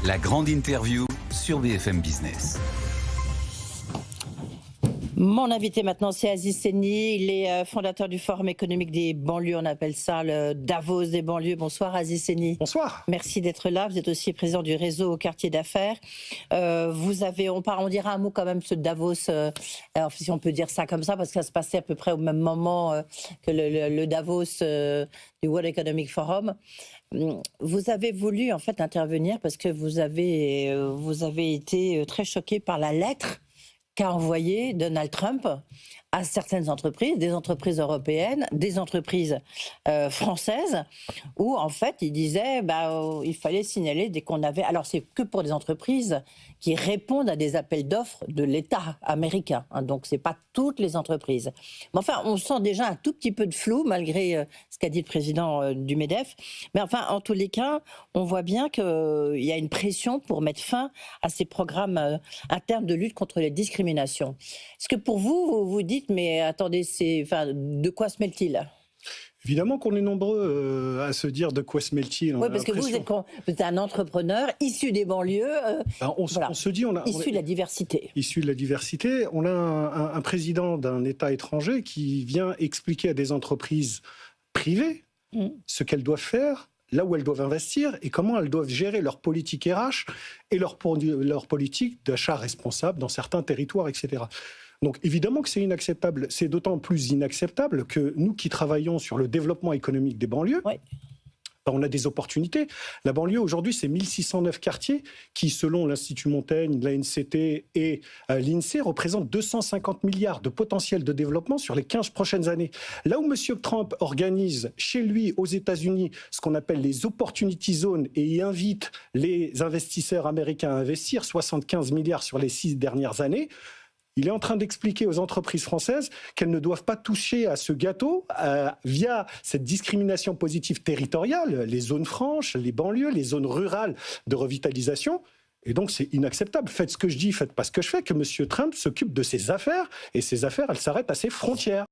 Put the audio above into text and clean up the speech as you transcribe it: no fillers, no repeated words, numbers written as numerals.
La grande interview sur BFM Business. Mon invité maintenant, c'est Aziz Seni. Il est fondateur du Forum économique des banlieues. On appelle ça le Davos des banlieues. Bonsoir Aziz Seni. Bonsoir. Merci d'être là. Vous êtes aussi président du réseau Quartier d'affaires. On dira un mot quand même sur Davos, si on peut dire ça comme ça, parce que ça se passait à peu près au même moment que le Davos du World Economic Forum. Vous avez voulu en fait intervenir parce que vous avez été très choqué par la lettre qu'a envoyé Donald Trump à certaines entreprises, des entreprises européennes, des entreprises françaises, où en fait il disait il fallait signaler dès qu'on avait... Alors c'est que pour des entreprises qui répondent à des appels d'offres de l'État américain, hein, donc c'est pas toutes les entreprises. Mais enfin, on sent déjà un tout petit peu de flou malgré ce qu'a dit le président du MEDEF. Mais enfin, en tous les cas, on voit bien qu'il y a une pression pour mettre fin à ces programmes internes de lutte contre les discriminations. Est-ce que pour vous, vous dites, mais attendez, de quoi se mêle-t-il ? Évidemment qu'on est nombreux à se dire de quoi se mêle-t-il. Oui, parce que vous êtes un entrepreneur issu des banlieues, on se dit, issu de la diversité. Issu de la diversité. On a un président d'un État étranger qui vient expliquer à des entreprises privées ce qu'elles doivent faire, là où elles doivent investir et comment elles doivent gérer leur politique RH et leur politique d'achat responsable dans certains territoires, etc. Donc évidemment que c'est inacceptable. C'est d'autant plus inacceptable que nous qui travaillons sur le développement économique des banlieues, on a des opportunités. La banlieue aujourd'hui, c'est 1609 quartiers qui, selon l'Institut Montaigne, l'ANCT et l'INSEE, représentent 250 milliards de potentiel de développement sur les 15 prochaines années. Là où M. Trump organise chez lui aux États-Unis ce qu'on appelle les Opportunity Zones et y invite les investisseurs américains à investir 75 milliards sur les 6 dernières années, il est en train d'expliquer aux entreprises françaises qu'elles ne doivent pas toucher à ce gâteau via cette discrimination positive territoriale, les zones franches, les banlieues, les zones rurales de revitalisation. Et donc c'est inacceptable. Faites ce que je dis, faites pas ce que je fais, que M. Trump s'occupe de ses affaires, et ses affaires, elles s'arrêtent à ses frontières.